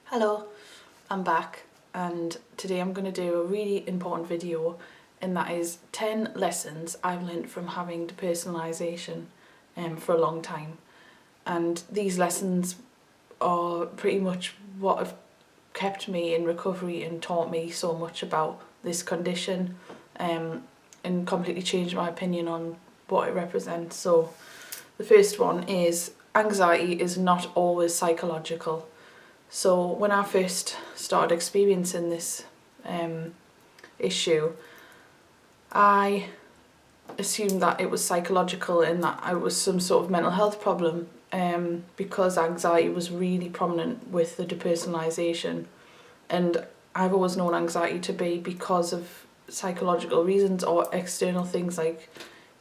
Hello, I'm back and today I'm going to do a really important video, and that is 10 lessons I've learned from having depersonalization for a long time. And these lessons are pretty much what have kept me in recovery and taught me so much about this condition, and completely changed my opinion on what it represents. So the first one is anxiety is not always psychological. So when I first started experiencing this issue, I assumed that it was psychological and that I was some sort of mental health problem, because anxiety was really prominent with the depersonalization, and I've always known anxiety to be because of psychological reasons or external things like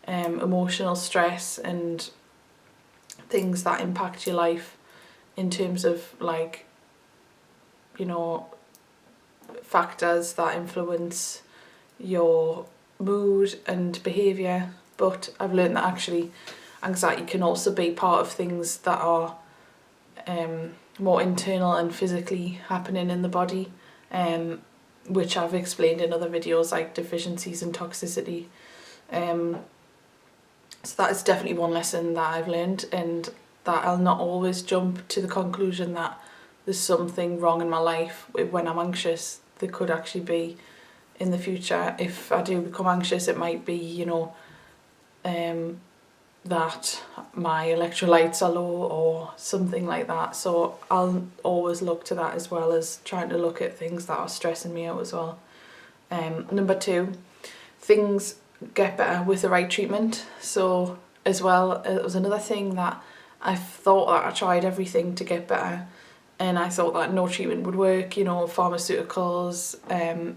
emotional stress and things that impact your life in terms of factors that influence your mood and behaviour. But I've learned that actually anxiety can also be part of things that are more internal and physically happening in the body, which I've explained in other videos like deficiencies and toxicity. So that is definitely one lesson that I've learned, and that I'll not always jump to the conclusion that there's something wrong in my life when I'm anxious. There could actually be in the future, if I do become anxious, it might be, that my electrolytes are low or something like that. So I'll always look to that, as well as trying to look at things that are stressing me out as well. Number 2, things get better with the right treatment. So as well, it was another thing that I thought that I tried everything to get better, and I thought that no treatment would work, pharmaceuticals,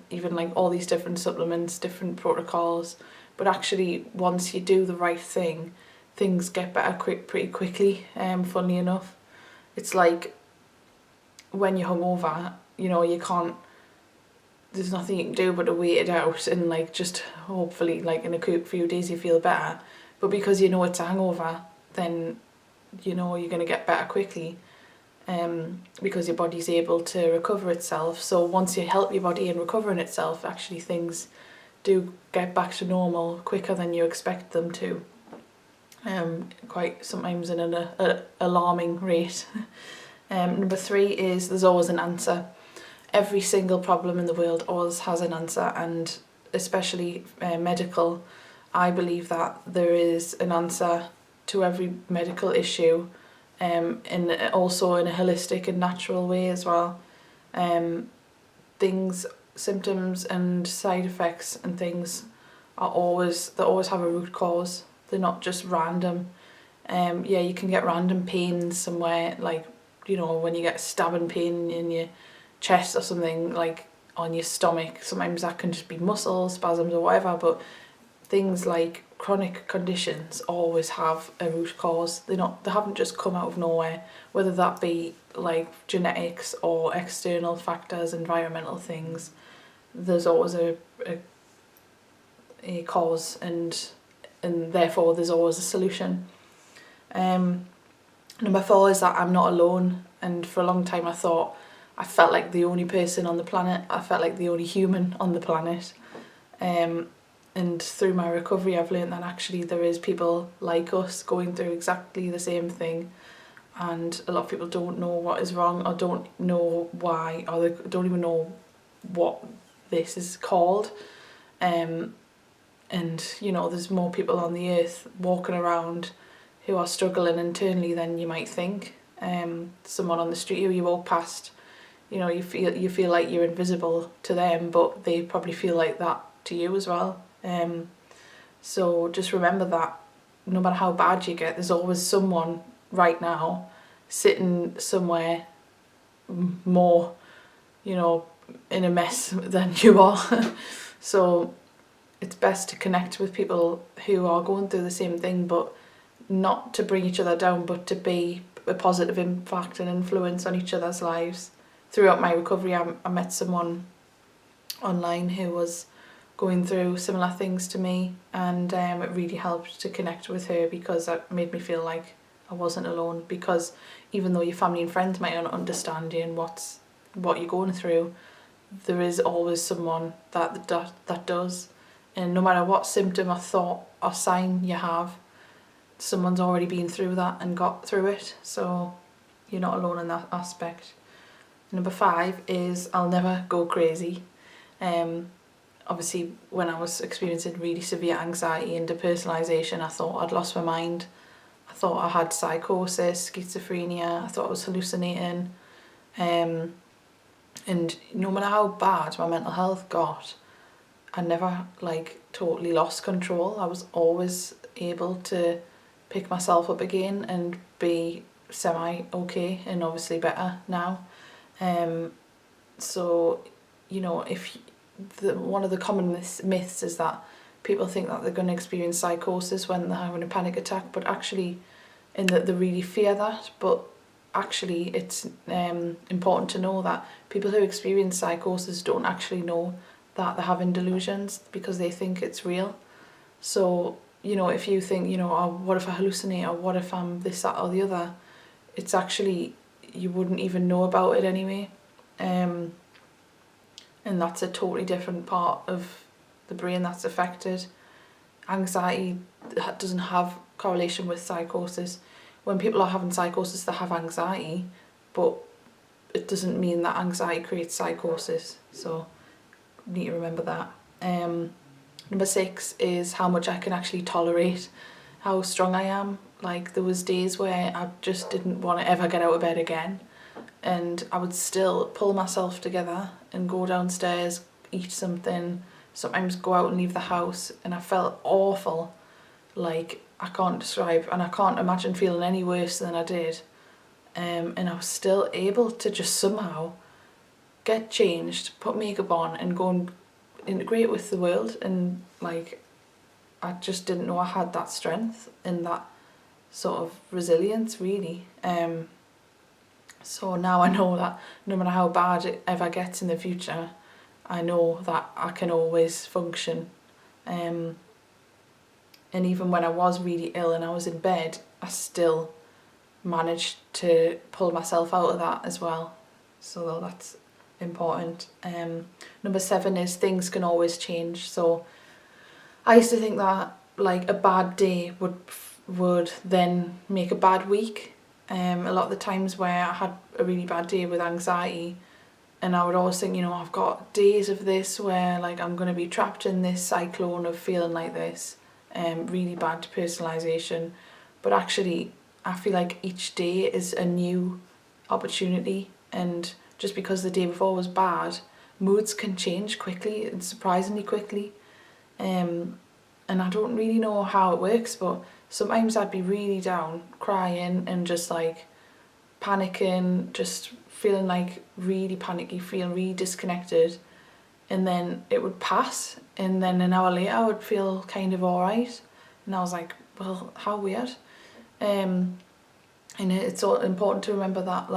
even like all these different supplements, different protocols. But actually, once you do the right thing, things get better pretty quickly. Funnily enough, it's like when you're hungover, you can't. There's nothing you can do but to wait it out and just hopefully in a few days you feel better. But because it's a hangover, then you're going to get better quickly. Because your body's able to recover itself. So once you help your body in recovering itself, actually things do get back to normal quicker than you expect them to. Quite sometimes in an alarming rate. Number 3 is there's always an answer. Every single problem in the world always has an answer, and especially medical. I believe that there is an answer to every medical issue, and also in a holistic and natural way as well. Symptoms and side effects and things they always have a root cause. They're not just random. You can get random pains somewhere, when you get stabbing pain in your chest or something, like on your stomach. Sometimes that can just be muscle spasms or whatever, but things like chronic conditions always have a root cause. They haven't just come out of nowhere, whether that be like genetics or external factors, environmental things. There's always a cause, and therefore there's always a solution. Number 4 is that I'm not alone, and for a long time I felt like the only person on the planet. I felt like the only human on the planet. And through my recovery, I've learned that actually there is people like us going through exactly the same thing, and a lot of people don't know what is wrong, or don't know why, or they don't even know what this is called. And there's more people on the earth walking around who are struggling internally than you might think. Someone on the street who you walk past, you feel like you're invisible to them, but they probably feel like that to you as well. So just remember that no matter how bad you get, there's always someone right now sitting somewhere more, in a mess than you are. So it's best to connect with people who are going through the same thing, but not to bring each other down, but to be a positive impact and influence on each other's lives. Throughout my recovery, I met someone online who was going through similar things to me, and it really helped to connect with her, because that made me feel like I wasn't alone. Because even though your family and friends might not understand you and what's what you're going through, there is always someone that does. And no matter what symptom or thought or sign you have, someone's already been through that and got through it. So you're not alone in that aspect. Number 5 is I'll never go crazy. Obviously, when I was experiencing really severe anxiety and depersonalization, I thought I'd lost my mind. I thought I had psychosis, schizophrenia. I thought I was hallucinating. And no matter how bad my mental health got, I never totally lost control. I was always able to pick myself up again and be semi-okay, and obviously better now. So, if one of the common myths is that people think that they're going to experience psychosis when they're having a panic attack, but actually, and that they really fear that. But actually, it's important to know that people who experience psychosis don't actually know that they're having delusions because they think it's real. So, if you think, oh, what if I hallucinate, or what if I'm this, that, or the other, it's actually, you wouldn't even know about it anyway. And that's a totally different part of the brain that's affected. Anxiety doesn't have correlation with psychosis. When people are having psychosis, they have anxiety, but it doesn't mean that anxiety creates psychosis. So you need to remember that. Number 6 is how much I can actually tolerate, how strong I am. There was days where I just didn't want to ever get out of bed again, and I would still pull myself together and go downstairs, eat something, sometimes go out and leave the house, and I felt awful. I can't describe, and I can't imagine feeling any worse than I did. And I was still able to just somehow get changed, put makeup on, and go and integrate with the world. And I just didn't know I had that strength and that sort of resilience, really. So now I know that no matter how bad it ever gets in the future, I know that I can always function. And even when I was really ill and I was in bed, I still managed to pull myself out of that as well. So that's important. Number 7 is things can always change. So I used to think that a bad day would then make a bad week. A lot of the times where I had a really bad day with anxiety, and I would always think, I've got days of this where I'm going to be trapped in this cyclone of feeling like this, really bad depersonalization. But actually, I feel like each day is a new opportunity, and just because the day before was bad, moods can change quickly and surprisingly quickly. And I don't really know how it works, but sometimes I'd be really down, crying and just panicking, just feeling really panicky, feeling really disconnected, and then it would pass, and then an hour later I would feel kind of alright, and I was like, well, how weird. And it's so important to remember that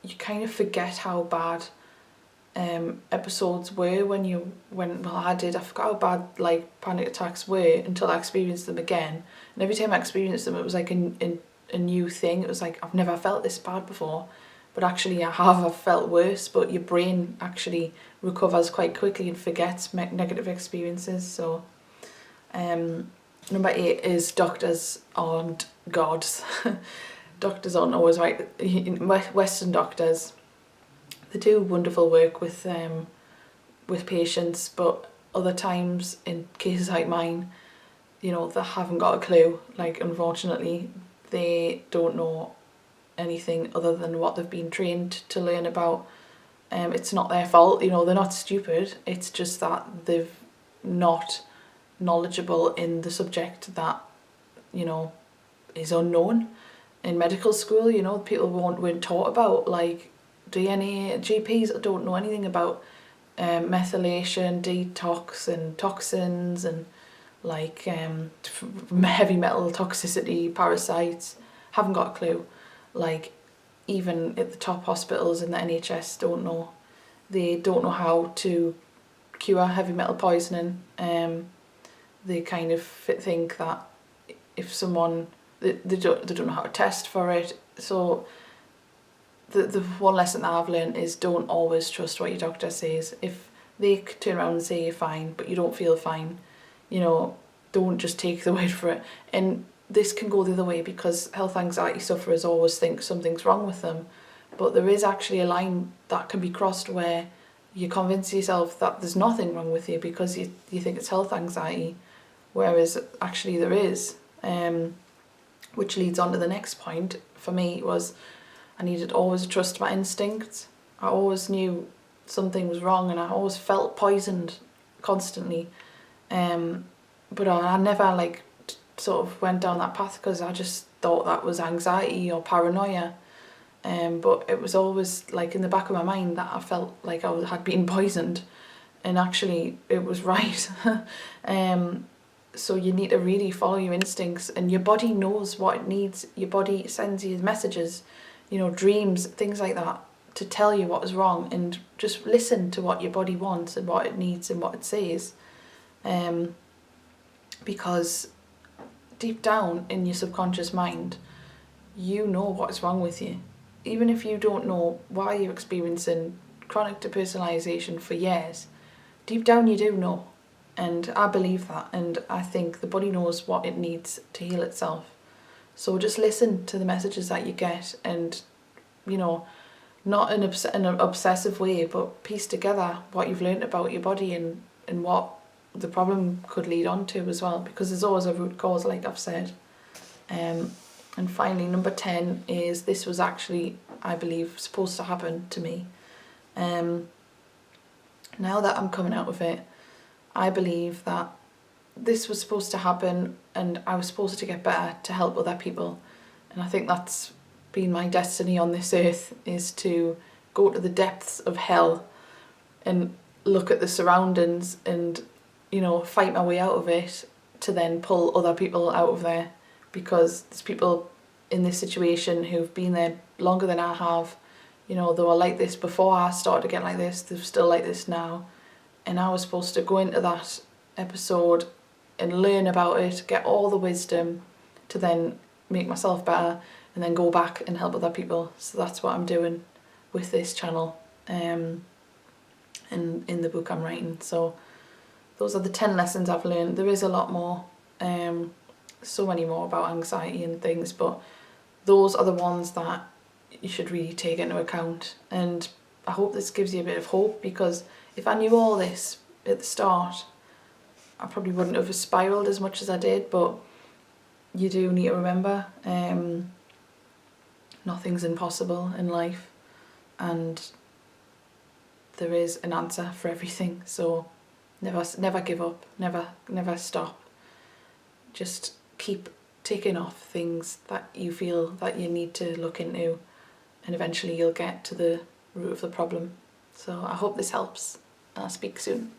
you kind of forget how bad episodes were when I forgot how bad panic attacks were until I experienced them again. And every time I experienced them, it was a new thing. It was I've never felt this bad before, but actually I've felt worse. But your brain actually recovers quite quickly and forgets negative experiences. So number 8 is doctors aren't gods. Doctors aren't always right. Western doctors, they do wonderful work with patients, but other times in cases like mine, they haven't got a clue. Unfortunately, they don't know anything other than what they've been trained to learn about. It's not their fault, they're not stupid. It's just that they've not knowledgeable in the subject that is unknown. In medical school, people weren't taught about DNA. GPs don't know anything about methylation, detox, and toxins, and heavy metal toxicity, parasites. Haven't got a clue. Even at the top hospitals in the NHS don't know. They don't know how to cure heavy metal poisoning. They kind of think that if someone, they don't know how to test for it. So the one lesson that I've learned is don't always trust what your doctor says. If they turn around and say you're fine, but you don't feel fine, you know, don't just take the word for it. And this can go the other way, because health anxiety sufferers always think something's wrong with them. But there is actually a line that can be crossed where you convince yourself that there's nothing wrong with you because you think it's health anxiety, whereas actually there is. Which leads on to the next point for me was I needed to always trust my instincts. I always knew something was wrong and I always felt poisoned constantly. But I never sort of went down that path because I just thought that was anxiety or paranoia. But it was always like in the back of my mind that I felt like I had been poisoned, and actually it was right. So you need to really follow your instincts, and your body knows what it needs. Your body sends you messages, you know, dreams, things like that, to tell you what is wrong, and just listen to what your body wants and what it needs and what it says. Because deep down in your subconscious mind, you know what is wrong with you. Even if you don't know why you're experiencing chronic depersonalization for years, deep down you do know. And I believe that, and I think the body knows what it needs to heal itself. So just listen to the messages that you get, and, you know, not in an obsessive way, but piece together what you've learned about your body and what the problem could lead on to as well, because there's always a root cause, like I've said. And finally, number 10 is this was actually, I believe, supposed to happen to me. Now that I'm coming out of it, I believe that this was supposed to happen and I was supposed to get better to help other people. And I think that's been my destiny on this earth, is to go to the depths of hell and look at the surroundings and, you know, fight my way out of it to then pull other people out of there. Because there's people in this situation who've been there longer than I have. You know, they were like this before I started to get like this, they're still like this now. And I was supposed to go into that episode and learn about it, get all the wisdom to then make myself better and then go back and help other people. So that's what I'm doing with this channel and in the book I'm writing. So those are the 10 lessons I've learned. There is a lot more, so many more about anxiety and things, but those are the ones that you should really take into account. And I hope this gives you a bit of hope, because if I knew all this at the start, I probably wouldn't have spiraled as much as I did. But you do need to remember, nothing's impossible in life, and there is an answer for everything. So never give up, never stop. Just keep ticking off things that you feel that you need to look into, and eventually you'll get to the root of the problem. So I hope this helps. I'll speak soon.